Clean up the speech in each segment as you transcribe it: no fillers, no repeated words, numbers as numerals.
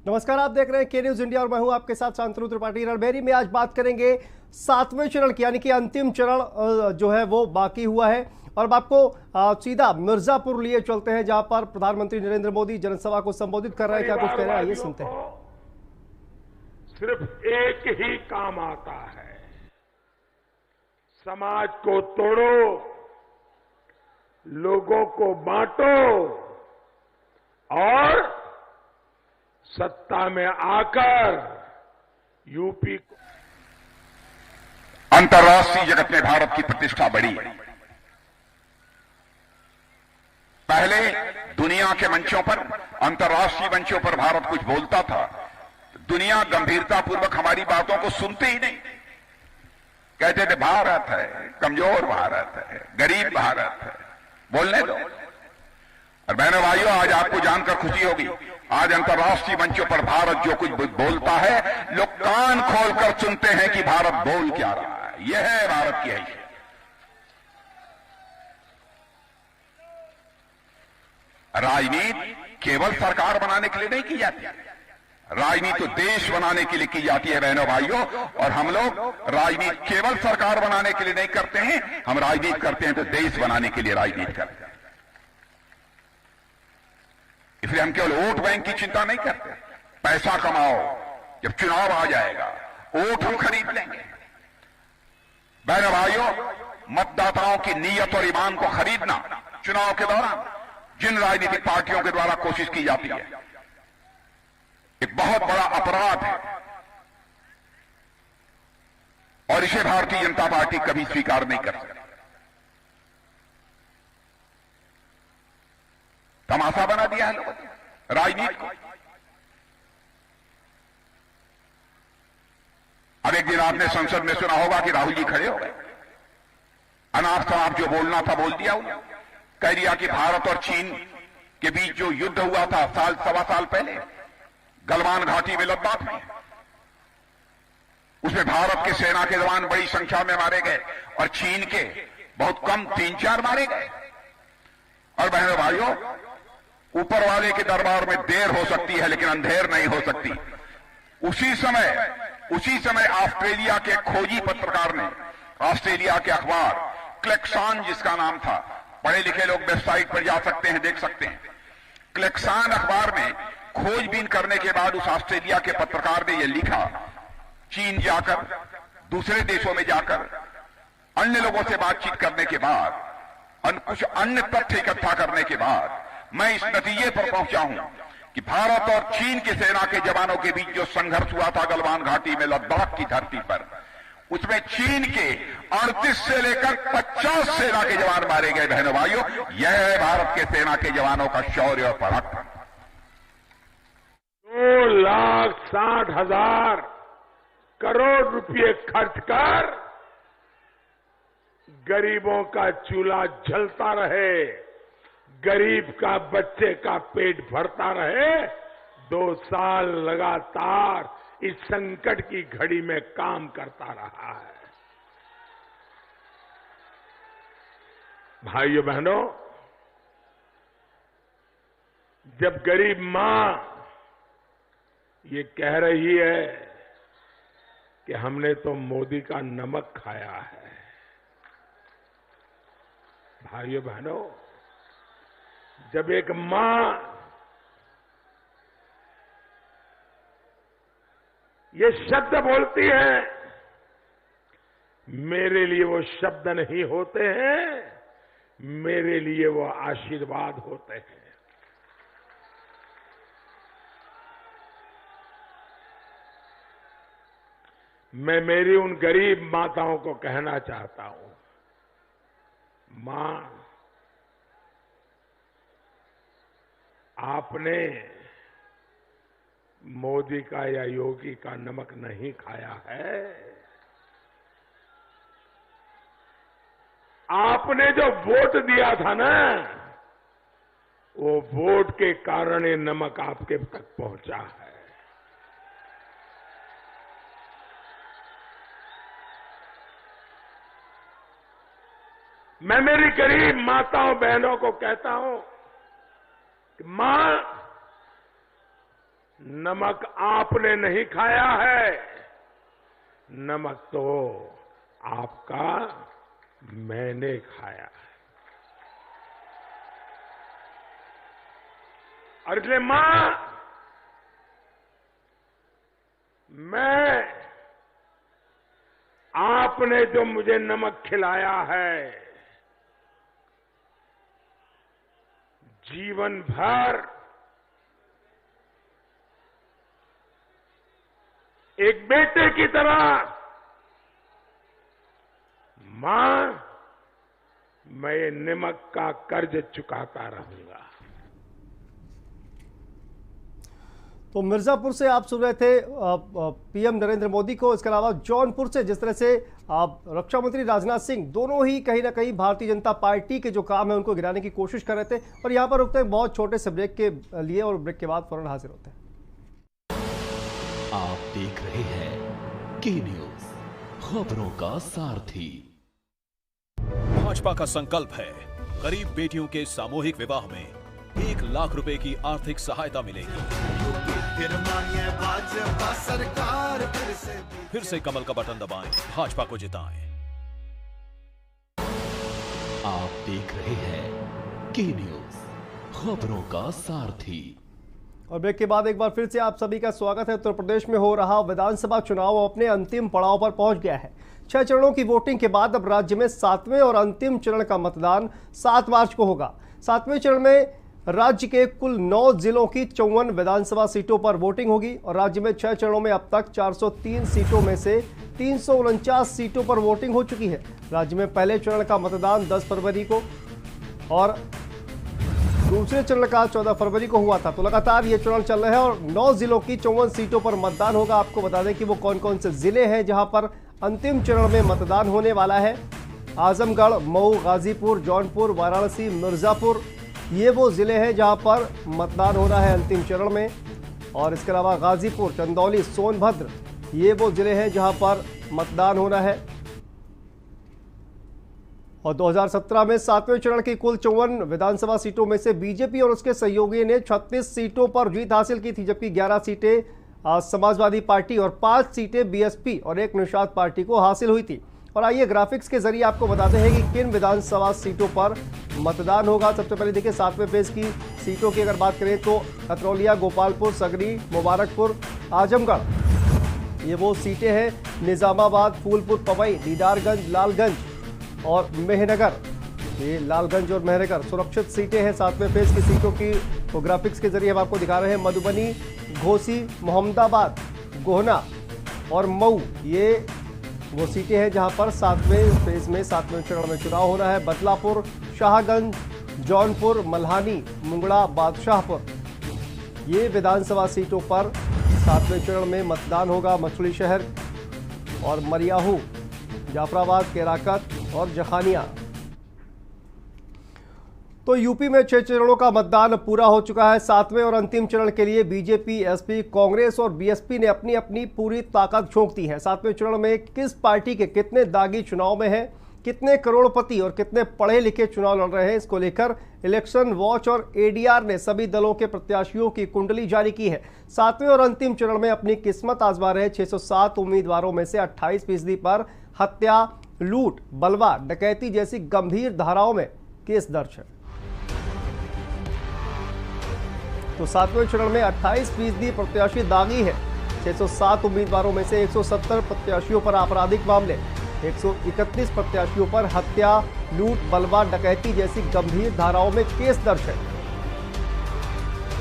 नमस्कार, आप देख रहे हैं के न्यूज इंडिया और मैं हूं आपके साथ शांतनु त्रिपाठी। रणबेरी में आज बात करेंगे 7वें चरण की, यानी कि अंतिम चरण जो है वो बाकी हुआ है। और अब आपको सीधा मिर्जापुर लिए चलते हैं, जहां पर प्रधानमंत्री नरेंद्र मोदी जनसभा को संबोधित कर रहे हैं। क्या कुछ कह रहे हैं, आइए सुनते हैं। सिर्फ एक ही काम आता है, समाज को तोड़ो, लोगों को बांटो और सत्ता में आकर यूपी को। अंतर्राष्ट्रीय जगत में भारत की प्रतिष्ठा बढ़ी। पहले दुनिया के मंचों पर, अंतर्राष्ट्रीय मंचों पर भारत कुछ बोलता था, दुनिया गंभीरतापूर्वक हमारी बातों को सुनते ही नहीं। कहते थे भारत है, कमजोर भारत है, गरीब भारत है, बोलने दो। और बहनों भाइयों, आज आपको जानकर खुशी होगी, आज अंतर्राष्ट्रीय मंचों पर भारत जो कुछ बोलता है, लोग कान खोलकर सुनते हैं कि भारत बोल क्या रहा है। यह है भारत की हैसियत। राजनीति केवल सरकार बनाने के लिए नहीं की जाती, राजनीति तो देश बनाने के लिए की जाती है बहनों भाइयों। और हम लोग राजनीति केवल सरकार बनाने के लिए नहीं करते हैं, हम राजनीति करते हैं तो देश बनाने के लिए राजनीति करते हैं। इसलिए हम केवल वोट बैंक की चिंता नहीं करते। पैसा कमाओ, जब चुनाव आ जाएगा वोट हम खरीद लेंगे। बहनों भाइयों, मतदाताओं की नीयत और ईमान को खरीदना चुनाव के दौरान जिन राजनीतिक पार्टियों के द्वारा कोशिश की जाती है, एक बहुत बड़ा अपराध है और इसे भारतीय जनता पार्टी कभी स्वीकार नहीं कर सकती। तमाशा बना दिया है लोगों ने राजनीति को। अब एक दिन आपने संसद में सुना होगा कि राहुल जी खड़े हो गए, अनाप शनाप जो बोलना था बोल दिया उन्होंने। कह दिया कि भारत और चीन के बीच जो युद्ध हुआ था सवा साल पहले गलवान घाटी में, लद्दाख में, उसमें भारत के सेना के जवान बड़ी संख्या में मारे गए और चीन के बहुत कम 3-4 मारे गए। और बहनों भाइयों, ऊपर वाले के दरबार में देर हो सकती है लेकिन अंधेर नहीं हो सकती। उसी समय ऑस्ट्रेलिया के खोजी पत्रकार ने, ऑस्ट्रेलिया के अखबार क्लेक्सान जिसका नाम था, पढ़े लिखे लोग वेबसाइट पर जा सकते हैं, देख सकते हैं, क्लेक्सान अखबार में खोजबीन करने के बाद उस ऑस्ट्रेलिया के पत्रकार ने यह लिखा, चीन जाकर, दूसरे देशों में जाकर, अन्य लोगों से बातचीत करने के बाद, कुछ अन्य तथ्य इकट्ठा करने के बाद मैं इस नतीजे पर पहुंचा हूं कि भारत और चीन की सेना के जवानों के बीच जो संघर्ष हुआ था गलवान घाटी में, लद्दाख की धरती पर, उसमें चीन के 38 से लेकर 50 सेना के जवान मारे गए। बहनों भाइयों, यह है भारत के सेना के जवानों का शौर्य और पराक्रम। 2,60,000 करोड़ रुपए खर्च कर गरीबों का चूल्हा जलता रहे, गरीब का बच्चे का पेट भरता रहे। 2 साल लगातार इस संकट की घड़ी में काम करता रहा है। भाइयों बहनों, जब गरीब मां ये कह रही है कि हमने तो मोदी का नमक खाया है, भाइयों बहनों, जब एक मां ये शब्द बोलती है, मेरे लिए वो शब्द नहीं होते हैं, मेरे लिए वो आशीर्वाद होते हैं। मैं मेरी उन गरीब माताओं को कहना चाहता हूं, मां, आपने मोदी का या योगी का नमक नहीं खाया है। आपने जो वोट दिया था ना, वो वोट के कारण ये नमक आपके तक पहुंचा है। मैं मेरी गरीब माताओं बहनों को कहता हूं कि मां, नमक आपने नहीं खाया है, नमक तो आपका मैंने खाया है। और इसलिए मां, मैं आपने जो मुझे नमक खिलाया है, जीवन भर एक बेटे की तरह मां, मैं ये नमक का कर्ज चुकाता रहूंगा। तो मिर्जापुर से आप सुन रहे थे पीएम नरेंद्र मोदी को। इसके अलावा जौनपुर से जिस तरह से रक्षा मंत्री राजनाथ सिंह दोनों ही कहीं ना कहीं भारतीय जनता पार्टी के जो काम है उनको गिराने की कोशिश कर रहे थे। और यहाँ पर रुकते हैं बहुत छोटे से ब्रेक के लिए और ब्रेक के बाद फौरन हाजिर होते हैं। आप देख रहे हैं के न्यूज, खबरों का सारथी। भाजपा का संकल्प है गरीब बेटियों के सामूहिक विवाह में 1 लाख रुपए की आर्थिक सहायता मिलेगी। फिर से कमल का बटन दबाएं, भाजपा को जिताएं। आप देख रहे हैं के न्यूज, खबरों का सारथी। और ब्रेक के बाद एक बार फिर से आप सभी का स्वागत है। उत्तर प्रदेश में हो रहा विधानसभा चुनाव अपने अंतिम पड़ाव पर पहुंच गया है। 6 चरणों की वोटिंग के बाद अब राज्य में 7वें और अंतिम चरण का मतदान 7 मार्च को होगा। 7वें चरण में राज्य के कुल 9 जिलों की 54 विधानसभा सीटों पर वोटिंग होगी और राज्य में 6 चरणों में अब तक 403 सीटों में से 349 सीटों पर वोटिंग हो चुकी है। राज्य में पहले चरण का मतदान 10 फरवरी को और दूसरे चरण का 14 फरवरी को हुआ था। तो लगातार ये चरण चल रहे हैं और 9 जिलों की 54 सीटों पर मतदान होगा। आपको बता दें कि वो कौन कौन से जिले हैं जहां पर अंतिम चरण में मतदान होने वाला है। आजमगढ़, मऊ, गाजीपुर, जौनपुर, वाराणसी, मिर्जापुर, ये वो जिले हैं जहां पर मतदान हो रहा है अंतिम चरण में। और इसके अलावा गाजीपुर, चंदौली, सोनभद्र, ये वो जिले हैं जहां पर मतदान होना है। और 2017 में 7वें चरण की कुल 54 विधानसभा सीटों में से बीजेपी और उसके सहयोगी ने 36 सीटों पर जीत हासिल की थी, जबकि 11 सीटें समाजवादी पार्टी और 5 सीटें बीएसपी और 1 निषाद पार्टी को हासिल हुई थी। और आइए ग्राफिक्स के जरिए आपको बताते हैं कि किन विधानसभा सीटों पर मतदान होगा। सबसे पहले देखिए 7वें फेज की सीटों की अगर बात करें तो कतरौलिया, गोपालपुर, सगरी, मुबारकपुर, आजमगढ़, ये वो सीटें हैं। निजामाबाद, फूलपुर, पवई, दीदारगंज, लालगंज और मेहनगर, ये लालगंज और मेहनगर सुरक्षित सीटें हैं 7वें फेज की सीटों की। तो ग्राफिक्स के जरिए हम आपको दिखा रहे हैं मधुबनी, घोसी, मोहम्मदाबाद, गोहना और मऊ, ये वो सीटें हैं जहां पर 7वें फेज में 7वें चरण में चुनाव होना है। बदलापुर, शाहगंज, जौनपुर, मल्हानी, मुंगड़ा, बादशाहपुर, ये विधानसभा सीटों पर 7वें चरण में मतदान होगा। मछली शहर और मरियाहू, जाफराबाद, केराकत और जखानिया। तो यूपी में 6 चरणों का मतदान पूरा हो चुका है। 7वें और अंतिम चरण के लिए बीजेपी, एसपी, कांग्रेस और बीएसपी ने अपनी अपनी पूरी ताकत झोंक दी है। 7वें चरण में किस पार्टी के कितने दागी चुनाव में हैं, कितने करोड़पति और कितने पढ़े लिखे चुनाव लड़ रहे हैं, इसको लेकर इलेक्शन वॉच और एडीआर ने सभी दलों के प्रत्याशियों की कुंडली जारी की है। 7वें और अंतिम चरण में अपनी किस्मत आजमा रहे 607 उम्मीदवारों में से 28% पर हत्या, लूट, बलवा, डकैती जैसी गंभीर धाराओं में केस दर्ज है। तो 7वें चरण में 28% प्रत्याशी दागी है। 607 उम्मीदवारों में से 170 प्रत्याशियों पर आपराधिक मामले, 131 प्रत्याशियों पर हत्या, लूट, बलवा, डकैती जैसी गंभीर धाराओं में केस दर्ज है।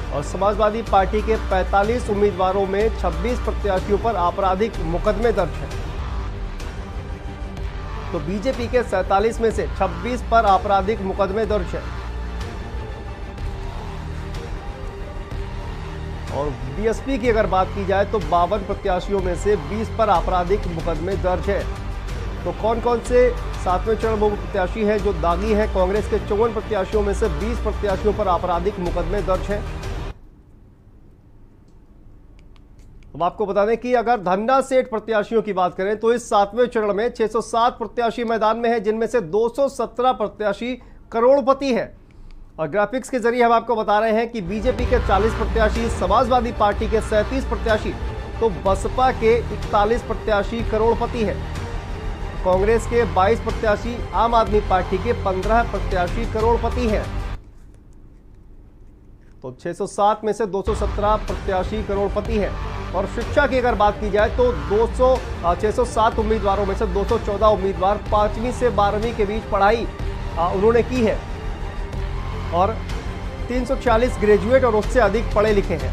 और समाजवादी पार्टी के 45 उम्मीदवारों में 26 प्रत्याशियों पर आपराधिक मुकदमे दर्ज है। तो बीजेपी के 47 में से 26 पर आपराधिक मुकदमे दर्ज है और बीएसपी की अगर बात की जाए तो 52 प्रत्याशियों में से 20 पर आपराधिक मुकदमे दर्ज है। तो कौन कौन से 7वें चरण में प्रत्याशी हैं जो दागी हैं? कांग्रेस के 54 प्रत्याशियों में से 20 प्रत्याशियों पर आपराधिक मुकदमे दर्ज है। अब आपको बता दें कि अगर धन्ना सेठ प्रत्याशियों की बात करें तो इस 7वें चरण में 607 प्रत्याशी मैदान में है, जिनमें से 217 प्रत्याशी करोड़पति है और ग्राफिक्स के जरिए हम आपको बता रहे हैं कि बीजेपी के 40 प्रत्याशी, समाजवादी पार्टी के 37 प्रत्याशी, तो बसपा के 41 प्रत्याशी करोड़पति है। कांग्रेस के 22 प्रत्याशी, आम आदमी पार्टी के 15 प्रत्याशी करोड़पति हैं। तो 607 में से 217 प्रत्याशी करोड़पति हैं। और शिक्षा की अगर बात की जाए तो 607 उम्मीदवारों में से 214 उम्मीदवार 5वीं से 12वीं के बीच पढ़ाई उन्होंने की है और 340 ग्रेजुएट और उससे अधिक पढ़े लिखे हैं।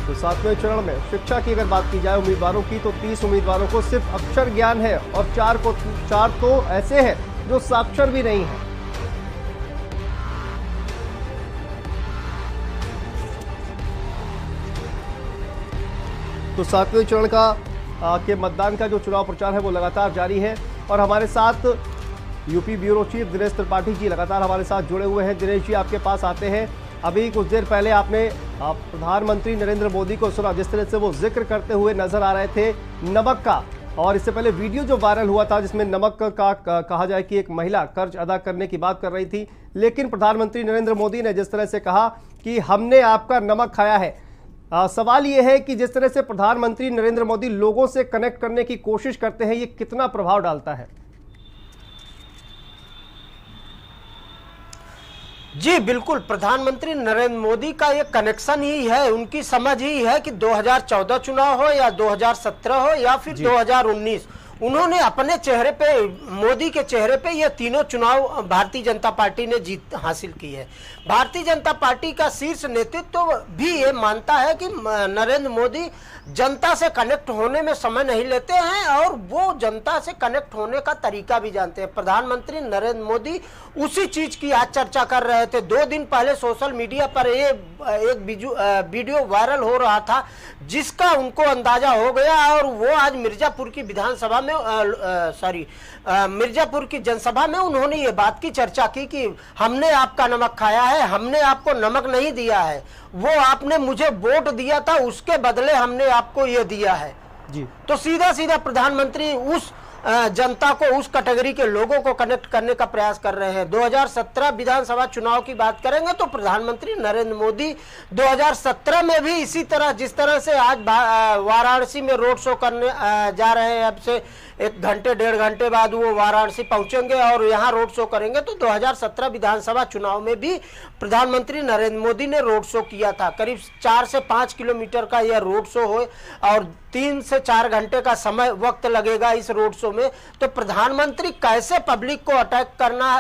तो 7वें चरण में शिक्षा की अगर बात की जाए उम्मीदवारों की तो 30 उम्मीदवारों को सिर्फ अक्षर ज्ञान है और 4 तो ऐसे हैं जो साक्षर भी नहीं है। तो 7वें चरण के मतदान का जो चुनाव प्रचार है वो लगातार जारी है और हमारे साथ UP bureau chief Dinesh Tripathi ji लगातार हमारे साथ जुड़े हुए हैं। दिनेश जी, आपके पास आते हैं। अभी कुछ देर पहले आपने प्रधानमंत्री नरेंद्र मोदी को सुना, जिस तरह से वो जिक्र करते हुए नजर आ रहे थे नमक का, और इससे पहले वीडियो जो वायरल हुआ था जिसमें नमक का कहा जाए कि एक महिला कर्ज अदा करने की बात कर रही थी, लेकिन प्रधानमंत्री नरेंद्र मोदी ने जिस तरह से कहा कि हमने आपका नमक खाया है। सवाल यह है कि जिस तरह से प्रधानमंत्री नरेंद्र मोदी लोगों से कनेक्ट करने की कोशिश करते हैं, ये कितना प्रभाव डालता है? जी बिल्कुल, प्रधानमंत्री नरेंद्र मोदी का ये कनेक्शन ही है, उनकी समझ ही है कि 2014 चुनाव हो या 2017 हो या फिर 2019, उन्होंने अपने चेहरे पे, मोदी के चेहरे पे ये तीनों चुनाव भारतीय जनता पार्टी ने जीत हासिल की है। भारतीय जनता पार्टी का शीर्ष नेतृत्व भी ये मानता है कि नरेंद्र मोदी जनता से कनेक्ट होने में समय नहीं लेते हैं और वो जनता से कनेक्ट होने का तरीका भी जानते हैं। प्रधानमंत्री नरेंद्र मोदी उसी चीज की आज चर्चा कर रहे थे। 2 दिन पहले सोशल मीडिया पर एक वीडियो वायरल हो रहा था जिसका उनको अंदाजा हो गया और वो आज मिर्जापुर की विधानसभा में मिर्जापुर की जनसभा में उन्होंने ये बात की चर्चा की कि हमने आपका नमक खाया है, हमने आपको नमक नहीं दिया है, वो आपने मुझे वोट दिया था उसके बदले हमने आपको ये दिया है जी। तो सीधा सीधा प्रधानमंत्री उस जनता को, उस कैटेगरी के लोगों को कनेक्ट करने का प्रयास कर रहे हैं। 2017 विधानसभा चुनाव की बात करेंगे तो प्रधानमंत्री नरेंद्र मोदी 2017 में भी इसी तरह, जिस तरह से आज वाराणसी में रोड शो करने जा रहे हैं, अब से 1 घंटे 1.5 घंटे बाद वो वाराणसी पहुंचेंगे और यहाँ रोड शो करेंगे, तो 2017 विधानसभा चुनाव में भी प्रधानमंत्री नरेंद्र मोदी ने रोड शो किया था। करीब 4 से 5 किलोमीटर का यह रोड शो हो और 3 से 4 घंटे का समय वक्त लगेगा इस रोड शो में। तो प्रधानमंत्री कैसे पब्लिक को अटैक करना,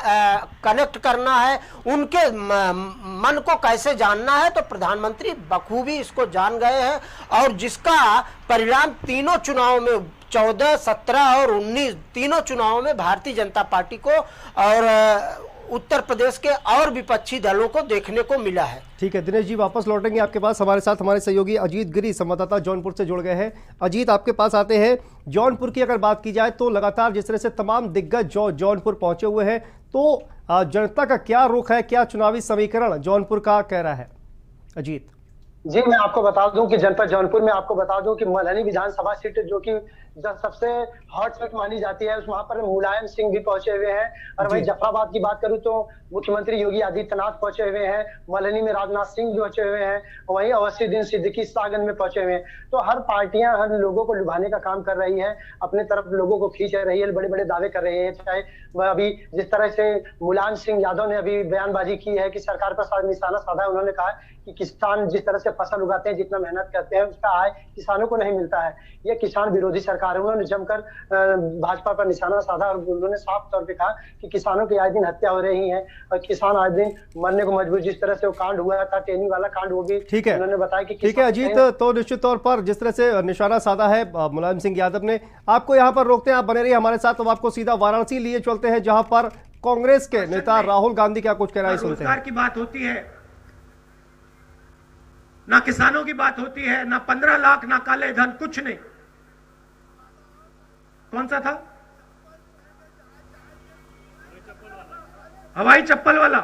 कनेक्ट करना है, उनके मन को कैसे जानना है, तो प्रधानमंत्री बखूबी इसको जान गए हैं और जिसका परिणाम तीनों चुनाव में 14, 17 और 19 तीनों चुनावों में भारतीय जनता पार्टी को और उत्तर प्रदेश के और विपक्षी दलों को देखने को मिला है। ठीक है दिनेश जी, वापस लौटेंगे आपके पास। हमारे साथ हमारे सहयोगी अजीत गिरी संवाददाता जौनपुर से जुड़ गए हैं। अजीत, आपके पास आते हैं। जौनपुर की अगर बात की जाए तो लगातार जिस तरह से तमाम दिग्गज जौनपुर पहुंचे हुए हैं, तो जनता का क्या रुख है, क्या चुनावी समीकरण जौनपुर का कह रहा है? अजीत जी, मैं आपको बता दूं कि जनपद जौनपुर में आपको बता दूं कि मल्हनी विधानसभा सीट जो कि सबसे हॉट सीट मानी जाती है, उस वहां पर मुलायम सिंह भी पहुंचे हुए हैं। और वहीं जफराबाद की बात करूं तो मुख्यमंत्री योगी आदित्यनाथ पहुंचे हुए हैं, मल्हनी में राजनाथ सिंह पहुंचे हुए हैं, वहीं अवसीउद्दीन सिद्दीकी सागन में पहुंचे हुए हैं। तो हर पार्टियां हर लोगों को लुभाने का काम कर रही है, अपने तरफ लोगों को खींच रही है, बड़े बड़े दावे कर रहे हैं। चाहे अभी जिस तरह से मुलायम सिंह यादव ने अभी बयानबाजी की है कि सरकार पर निशाना साधा है। उन्होंने कहा कि किसान जिस तरह से फसल उगाते हैं, जितना मेहनत करते हैं, उसका आय किसानों को नहीं मिलता है। ये किसान विरोधी सरकार है। उन्होंने जमकर भाजपा पर निशाना साधा और उन्होंने साफ तौर पे कहा कि किसानों की आए दिन हत्या हो रही है और किसान आए दिन मरने को मजबूर। जिस तरह से वो कांड हुआ था, टेनी वाला कांड, वो भी ठीक है, उन्होंने बताया कि ठीक है अजीत। तो निश्चित तौर पर जिस तरह से निशाना साधा है मुलायम सिंह यादव ने, आपको यहाँ पर रोकते हैं, आप बने रहिए हमारे साथ। तो आपको सीधा वाराणसी लिए चलते हैं जहां पर कांग्रेस के नेता राहुल गांधी क्या कुछ कह रहा है, सुनते हैं। की बात होती है, ना किसानों की बात होती है, ना 15 लाख, ना काले धन, कुछ नहीं। कौन सा था? हवाई चप्पल वाला।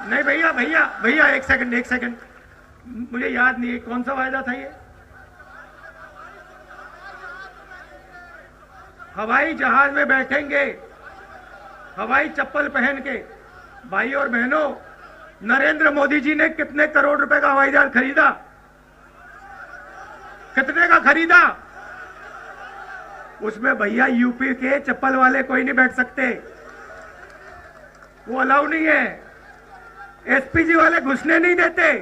नहीं भैया भैया भैया, एक सेकंड, मुझे याद नहीं है कौन सा वायदा था ये। हवाई जहाज में बैठेंगे, हवाई चप्पल पहन के। भाई और बहनों, नरेंद्र मोदी जी ने कितने करोड़ रुपए का हवाई जहाज खरीदा? कितने का खरीदा? उसमें भैया यूपी के चप्पल वाले कोई नहीं बैठ सकते, वो अलाउ नहीं है। एसपीजी वाले घुसने नहीं देते।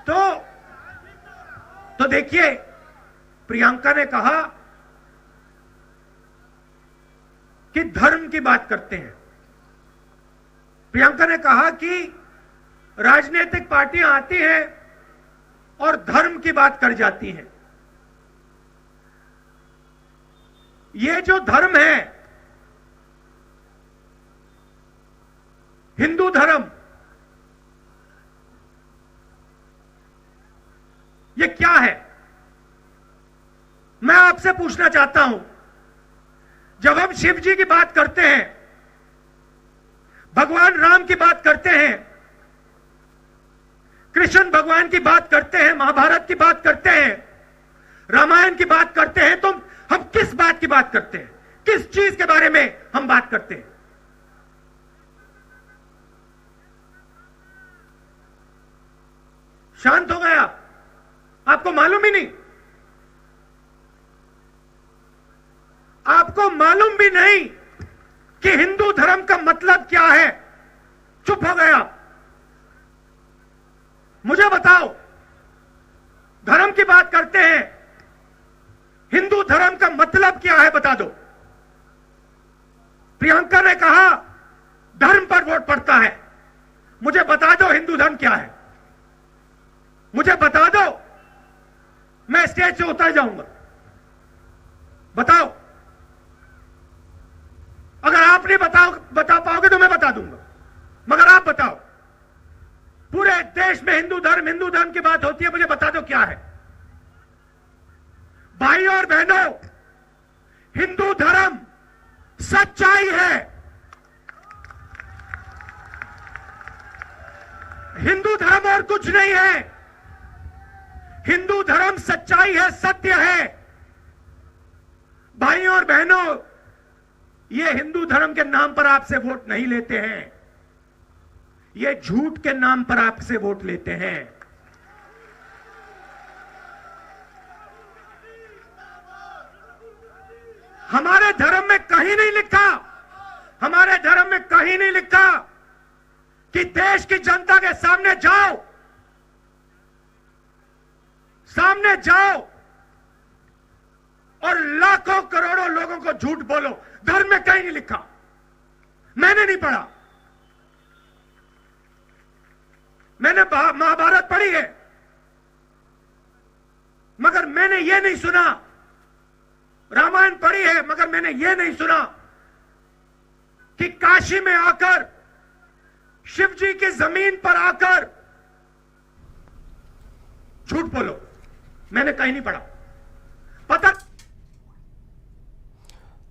तो देखिए, प्रियंका ने कहा कि धर्म की बात करते हैं। प्रियंका ने कहा कि राजनीतिक पार्टियां आती हैं और धर्म की बात कर जाती हैं। ये जो धर्म है, हिंदू धर्म, ये क्या है? मैं आपसे पूछना चाहता हूं, जब हम शिव जी की बात करते हैं, भगवान राम की बात करते हैं, कृष्ण भगवान की बात करते हैं, महाभारत की बात करते हैं, रामायण की बात करते हैं, तो हम किस बात की बात करते हैं? किस चीज के बारे में हम बात करते हैं? शांत हो गए आप? आपको मालूम ही नहीं? आपको मालूम भी नहीं कि हिंदू धर्म का मतलब क्या है? चुप हो गए आप। मुझे बताओ, धर्म की बात करते हैं, हिंदू धर्म का मतलब क्या है? बता दो। प्रियंका ने कहा धर्म पर वोट पड़ता है। मुझे बता दो हिंदू धर्म क्या है? मुझे बता दो, मैं स्टेज से उतर जाऊंगा। बताओ। अगर आप नहीं बता पाओगे तो मैं बता दूंगा, मगर आप बताओ। पूरे देश में हिंदू धर्म की बात होती है, मुझे बता दो क्या है? भाई और बहनों, हिंदू धर्म सच्चाई है। हिंदू धर्म और कुछ नहीं है। हिंदू धर्म सच्चाई है, सत्य है। भाई और बहनों, ये हिंदू धर्म के नाम पर आपसे वोट नहीं लेते हैं, ये झूठ के नाम पर आपसे वोट लेते हैं। हमारे धर्म में कहीं नहीं लिखा, हमारे धर्म में कहीं नहीं लिखा कि देश की जनता के सामने जाओ, सामने जाओ और लाखों करोड़ों लोगों को झूठ बोलो। धर्म में कहीं नहीं लिखा, मैंने नहीं पढ़ा। मैंने महाभारत पढ़ी है, मगर मैंने यह नहीं सुना। रामायण पढ़ी है, मगर मैंने यह नहीं सुना कि काशी में आकर, शिव जी की जमीन पर आकर झूठ बोलो। मैंने कहीं नहीं पढ़ा। पता।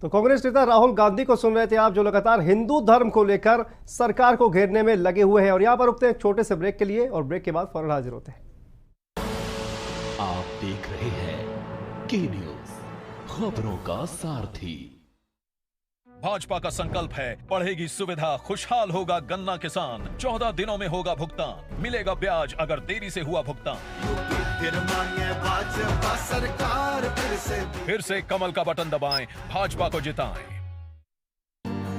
तो कांग्रेस नेता राहुल गांधी को सुन रहे थे आप, जो लगातार हिंदू धर्म को लेकर सरकार को घेरने में लगे हुए हैं। और यहां पर रुकते हैं छोटे से ब्रेक के लिए, और ब्रेक के बाद फौरन हाजिर होते हैं। आप देख रहे हैं के न्यूज, खबरों का सारथी। भाजपा का संकल्प है, बढ़ेगी सुविधा, खुशहाल होगा गन्ना किसान। 14 दिनों में होगा भुगतान, मिलेगा ब्याज अगर देरी से हुआ भुगतान। सरकार फिर से कमल का बटन दबाएं, भाजपा को जिताएं।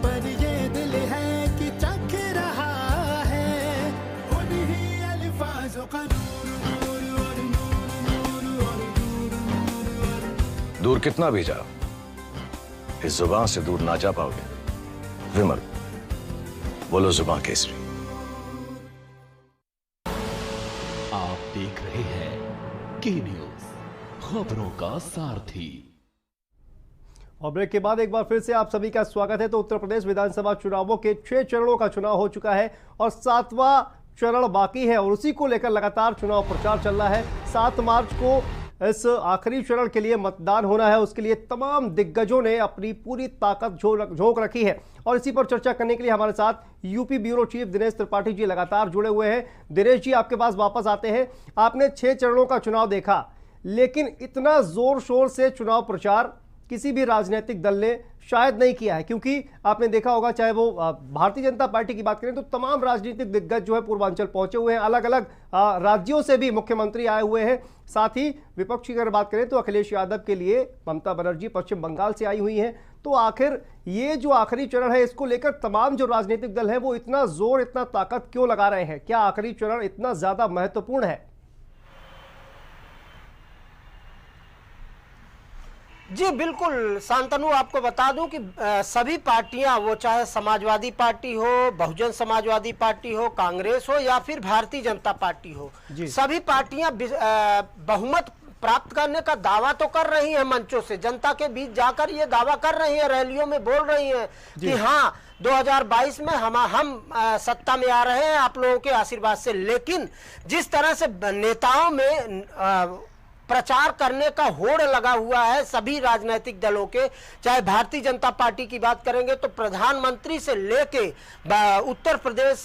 पर ये दिल है कि चख रहा है उन्हीं अल्फाजों का दूर कितना भी जाओ, इस जुबान से दूर ना जा पाओगे। विमल, बोलो जुबान केसरी। आप देख रहे हैं के न्यूज, खबरों का सारथी। और ब्रेक के बाद एक बार फिर से आप सभी का स्वागत है। तो उत्तर प्रदेश विधानसभा चुनावों के 6 चरणों का चुनाव हो चुका है और 7वां चरण बाकी है, और उसी को लेकर लगातार चुनाव प्रचार चल रहा है। 7 मार्च को इस आखिरी चरण के लिए मतदान होना है, उसके लिए तमाम दिग्गजों ने अपनी पूरी ताकत झोंक रखी है। और इसी पर चर्चा करने के लिए हमारे साथ UP bureau chief Dinesh Tripathi ji लगातार जुड़े हुए हैं। दिनेश जी, आपके पास वापस आते हैं। आपने 6 चरणों का चुनाव देखा, लेकिन इतना जोर शोर से चुनाव प्रचार किसी भी राजनीतिक दल ने शायद नहीं किया है, क्योंकि आपने देखा होगा चाहे वो भारतीय जनता पार्टी की बात करें तो तमाम राजनीतिक दिग्गज जो है पूर्वांचल पहुंचे हुए हैं, अलग अलग राज्यों से भी मुख्यमंत्री आए हुए हैं। साथ ही विपक्ष की अगर बात करें तो अखिलेश यादव के लिए ममता बनर्जी पश्चिम बंगाल से आई हुई हैं। तो आखिर ये जो आखिरी चरण है इसको लेकर तमाम जो राजनीतिक दल है वो इतना जोर इतना ताकत क्यों लगा रहे हैं? क्या आखिरी चरण इतना ज्यादा महत्वपूर्ण है? जी बिल्कुल शांतनु, आपको बता दूं कि सभी पार्टियां, वो चाहे समाजवादी पार्टी हो, बहुजन समाजवादी पार्टी हो, कांग्रेस हो या फिर भारतीय जनता पार्टी हो, सभी पार्टियां बहुमत प्राप्त करने का दावा तो कर रही हैं, मंचों से जनता के बीच जाकर ये दावा कर रही हैं, रैलियों में बोल रही हैं कि हाँ 2022 में हम सत्ता में आ रहे हैं आप लोगों के आशीर्वाद से। लेकिन जिस तरह से नेताओं में प्रचार करने का होड़ लगा हुआ है सभी राजनीतिक दलों के, चाहे भारतीय जनता पार्टी की बात करेंगे तो प्रधानमंत्री से लेके उत्तर प्रदेश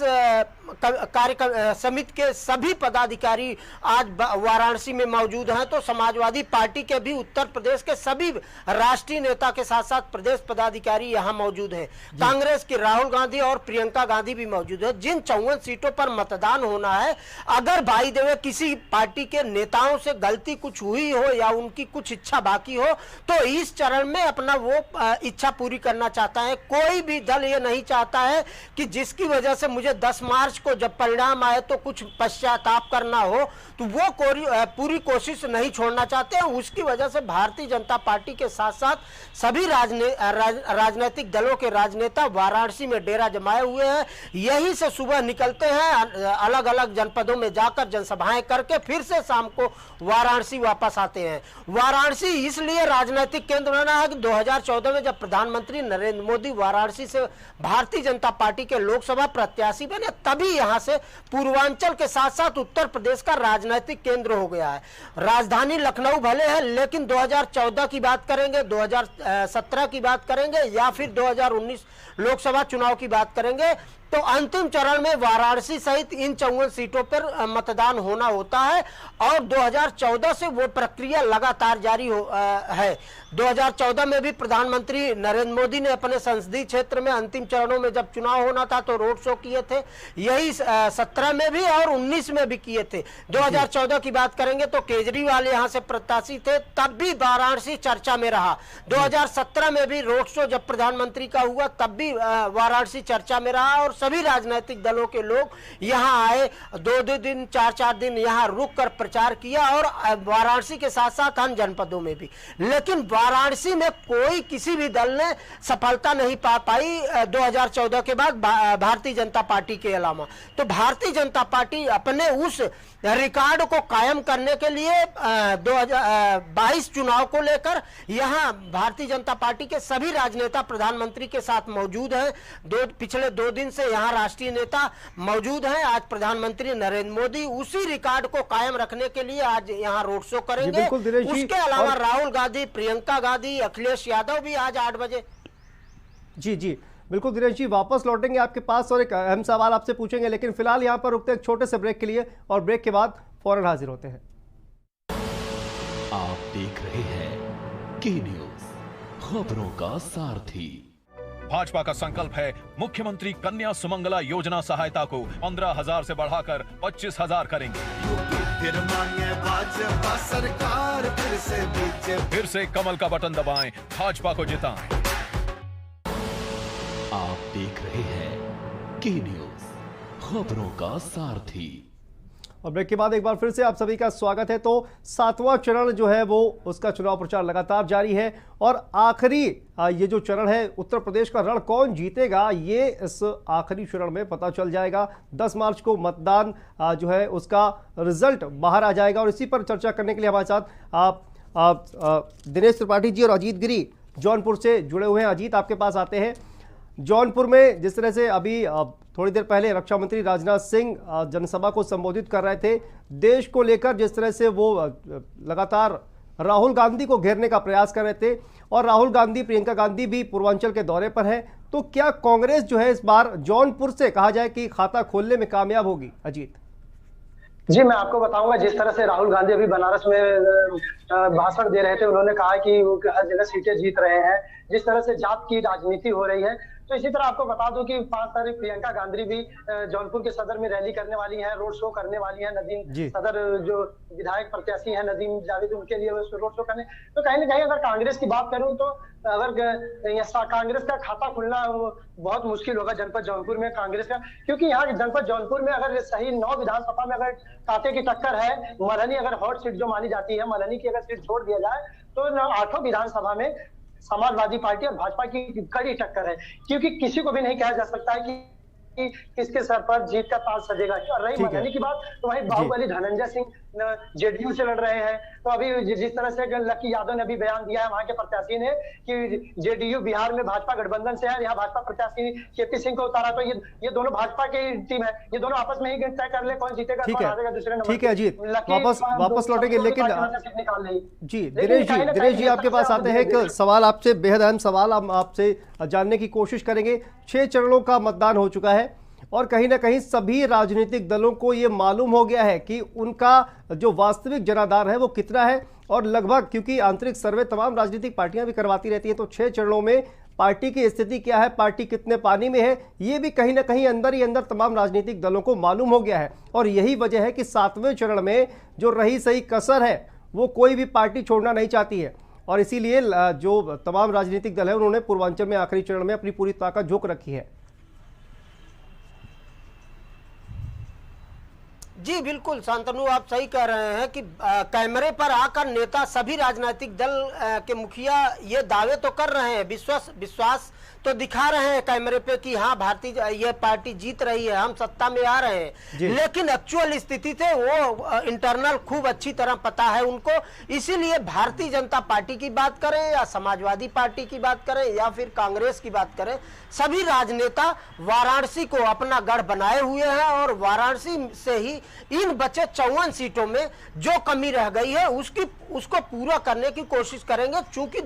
कार्य समिति के सभी पदाधिकारी आज वाराणसी में मौजूद हैं। तो समाजवादी पार्टी के भी उत्तर प्रदेश के सभी राष्ट्रीय नेता के साथ साथ प्रदेश पदाधिकारी यहां मौजूद हैं। कांग्रेस की राहुल गांधी और प्रियंका गांधी भी मौजूद है। जिन 54 सीटों पर मतदान होना है, अगर भाई देवे किसी पार्टी के नेताओं से गलती कुछ हुई हो या उनकी कुछ इच्छा बाकी हो तो इस चरण में अपना वो इच्छा पूरी करना चाहता है। कोई भी दल ये नहीं चाहता है कि जिसकी वजह से मुझे 10 मार्च को जब परिणाम आए तो कुछ पश्चाताप करना हो, तो वो पूरी कोशिश नहीं छोड़ना चाहते हैं। उसकी वजह से भारतीय जनता पार्टी के साथ साथ सभी राजनीतिक दलों के राजनेता वाराणसी में डेरा जमाए हुए हैं। यहीं से सुबह निकलते हैं, अलग अलग जनपदों में जाकर जनसभाएं करके फिर से शाम को वाराणसी वापस आते हैं। वाराणसी इसलिए राजनीतिक केंद्र बना है कि 2014 में जब प्रधानमंत्री नरेंद्र मोदी वाराणसी से भारतीय जनता पार्टी के लोकसभा प्रत्याशी बने, तभी यहां से पूर्वांचल के साथ साथ उत्तर प्रदेश का राजनीतिक केंद्र हो गया है। राजधानी लखनऊ भले है, लेकिन 2014 की बात करेंगे, 2017 की बात करेंगे या फिर 2019 लोकसभा चुनाव की बात करेंगे तो अंतिम चरण में वाराणसी सहित इन 54 सीटों पर मतदान होना होता है और 2014 से वो प्रक्रिया लगातार जारी है। 2014 में भी प्रधानमंत्री नरेंद्र मोदी ने अपने संसदीय क्षेत्र में अंतिम चरणों में जब चुनाव होना था तो रोड शो किए थे, यही 17 में भी और 19 में भी किए थे। 2014 की बात करेंगे तो केजरीवाल यहां से प्रत्याशी थे, तब भी वाराणसी चर्चा में रहा। 2017 में भी रोड शो जब प्रधानमंत्री का हुआ तब भी वाराणसी चर्चा में रहा और सभी राजनीतिक दलों के लोग यहां आए, 2-2 दिन 4-4 दिन यहां रुक कर प्रचार किया और वाराणसी के साथ साथ अन्य जनपदों में भी। लेकिन वाराणसी में कोई किसी भी दल ने सफलता नहीं पा पाई 2014 के बाद भारतीय जनता पार्टी के अलावा। तो भारतीय जनता पार्टी अपने उस रिकॉर्ड को कायम करने के लिए 2022 चुनाव को लेकर यहां भारतीय जनता पार्टी के सभी राजनेता प्रधानमंत्री के साथ मौजूद हैं। पिछले 2 दिन से यहां राष्ट्रीय नेता मौजूद हैं। आज प्रधानमंत्री नरेंद्र मोदी उसी रिकॉर्ड को कायम रखने के लिए आज यहां रोड शो करेंगे। उसके अलावा राहुल गांधी, प्रियंका गांधी, अखिलेश यादव भी आज 8 बजे। जी बिल्कुल दिनेश जी, वापस लौटेंगे आपके पास और एक अहम सवाल आपसे पूछेंगे, लेकिन फिलहाल यहां पर रुकते हैं एक छोटे से ब्रेक के लिए और ब्रेक के बाद फौरन हाजिर होते हैं। आप देख रहे हैं के न्यूज, खबरों का सारथी। भाजपा का संकल्प है मुख्यमंत्री कन्या सुमंगला योजना सहायता को 15,000 से बढ़ाकर 25,000 करेंगे। भाजपा सरकार फिर से कमल का बटन दबाएं, भाजपा को जिताएं। आप देख रहे हैं के न्यूज, खबरों का सारथी। और ब्रेक के बाद एक बार फिर से आप सभी का स्वागत है। तो 7वां चरण जो है वो उसका चुनाव प्रचार लगातार जारी है और आखिरी ये जो चरण है उत्तर प्रदेश का रण कौन जीतेगा ये इस आखिरी चरण में पता चल जाएगा। 10 मार्च को मतदान जो है उसका रिजल्ट बाहर आ जाएगा और इसी पर चर्चा करने के लिए हमारे साथ दिनेश त्रिपाठी जी और अजीत गिरी जौनपुर से जुड़े हुए हैं। अजीत, आपके पास आते हैं। जौनपुर में जिस तरह से अभी थोड़ी देर पहले रक्षा मंत्री राजनाथ सिंह जनसभा को संबोधित कर रहे थे, देश को लेकर जिस तरह से वो लगातार राहुल गांधी को घेरने का प्रयास कर रहे थे और राहुल गांधी, प्रियंका गांधी भी पूर्वांचल के दौरे पर है, तो क्या कांग्रेस जो है इस बार जौनपुर से कहा जाए कि खाता खोलने में कामयाब होगी? अजीत, जी, मैं आपको बताऊंगा, जिस तरह से राहुल गांधी अभी बनारस में भाषण दे रहे थे, उन्होंने कहा कि वो हर जगह सीटें जीत रहे हैं, जिस तरह से जात की राजनीति हो रही है। तो इसी तरह आपको बता दूं कि 5 तारीख प्रियंका गांधी भी जौनपुर के सदर में रैली करने वाली हैं, रोड शो करने वाली हैं। नदीम सदर जो विधायक प्रत्याशी हैं नदीम जावेद, उनके लिए रोड शो करने। तो कहीं ना कहीं अगर कांग्रेस की बात करूं तो अगर कांग्रेस का खाता खुलना बहुत मुश्किल होगा जनपद जौनपुर में कांग्रेस का, क्योंकि यहाँ जनपद जौनपुर में अगर सही 9 विधानसभा में अगर कांटे की टक्कर है, मल्हनी अगर हॉट सीट जो मानी जाती है, मल्हनी की अगर सीट छोड़ दिया जाए तो 8 विधानसभा में समाजवादी पार्टी और भाजपा की कड़ी टक्कर है, क्योंकि किसी को भी नहीं कहा जा सकता है कि किसके सर पर जीत का ताज सजेगा। और रही मल्हनी की बात, तो वही बाहुबली धनंजय सिंह जेडीयू से लड़ रहे हैं। तो अभी जिस तरह से लकी यादव ने अभी बयान दिया है वहां के प्रत्याशी ने कि जेडीयू बिहार में भाजपा गठबंधन से है, यहाँ भाजपा प्रत्याशी केपी सिंह को उतारा, तो ये दोनों भाजपा की टीम है, ये दोनों आपस में ही तय कर ले कौन जीतेगा, कौन हारेगा दूसरे नंबर। ठीक है जी, वापस लौटेंगे। लेकिन जी दिनेश जी आपके पास आते हैं, एक सवाल आपसे, बेहद अहम सवाल हम आपसे जानने की कोशिश करेंगे। 6 चरणों का मतदान हो चुका है और कहीं ना कहीं सभी राजनीतिक दलों को ये मालूम हो गया है कि उनका जो वास्तविक जनाधार है वो कितना है, और लगभग, क्योंकि आंतरिक सर्वे तमाम राजनीतिक पार्टियां भी करवाती रहती हैं, तो 6 चरणों में पार्टी की स्थिति क्या है, पार्टी कितने पानी में है, ये भी कहीं ना कहीं अंदर ही अंदर तमाम राजनीतिक दलों को मालूम हो गया है। और यही वजह है कि 7वें चरण में जो रही सही कसर है वो कोई भी पार्टी छोड़ना नहीं चाहती है, और इसीलिए जो तमाम राजनीतिक दल है उन्होंने पूर्वांचल में आखिरी चरण में अपनी पूरी ताकत झोंक रखी है। जी बिल्कुल शांतनु, आप सही कह रहे हैं कि कैमरे पर आकर नेता, सभी राजनीतिक दल के मुखिया ये दावे तो कर रहे हैं, विश्वास तो दिखा रहे हैं कैमरे पे कि हाँ भारतीय ये पार्टी जीत रही है, हम सत्ता में आ रहे हैं, लेकिन एक्चुअल स्थिति थे वो इंटरनल खूब अच्छी तरह पता है उनको। इसीलिए भारतीय जनता पार्टी की बात करें या समाजवादी पार्टी की बात करें या फिर कांग्रेस की बात करें, सभी राजनेता वाराणसी को अपना गढ़ बनाए हुए हैं और वाराणसी से ही इन बचे 54 सीटों में जो कमी रह गई है उसको पूरा करने की कोशिश करेंगे। चूंकि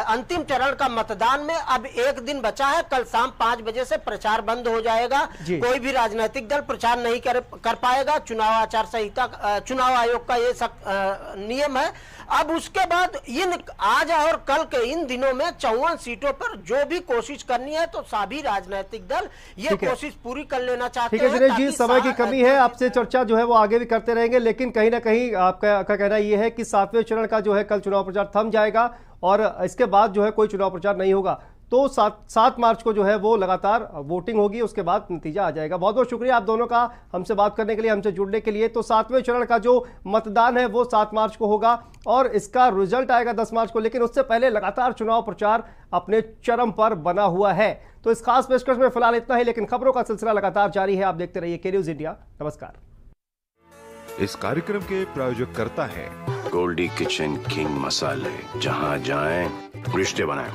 अंतिम चरण का मतदान में अब 1 दिन बचा है, कल शाम 5 बजे से प्रचार बंद हो जाएगा, कोई भी राजनीतिक दल प्रचार नहीं कर पाएगा। चुनाव आचार संहिता, चुनाव आयोग का ये नियम है। अब उसके बाद इन आज और कल के इन दिनों में 54 सीटों पर जो भी कोशिश करनी है तो सभी राजनीतिक दल ये कोशिश पूरी कर लेना चाहते हैं। ठीक है दिनेश जी, समय की कमी है, आपसे चर्चा जो है वो आगे भी करते रहेंगे, लेकिन कहीं ना कहीं आपका कहना यह है कि 7वें चरण का जो है कल चुनाव प्रचार थम जाएगा और इसके बाद जो है कोई चुनाव प्रचार नहीं होगा। तो 7 मार्च को जो है वो लगातार वोटिंग होगी, उसके बाद नतीजा आ जाएगा। बहुत बहुत शुक्रिया आप दोनों का हमसे बात करने के लिए, हमसे जुड़ने के लिए। तो 7वें चरण का जो मतदान है वो 7 मार्च को होगा और इसका रिजल्ट आएगा 10 मार्च को, लेकिन उससे पहले लगातार चुनाव प्रचार अपने चरम पर बना हुआ है। तो इस खास पेशकश में फिलहाल इतना ही, लेकिन खबरों का सिलसिला लगातार जारी है। आप देखते रहिए के न्यूज़ इंडिया। नमस्कार। इस कार्यक्रम के प्रायोजक करता है गोल्डी किचन किंग मसाले, जहां जाएं रिश्ते बनाएं।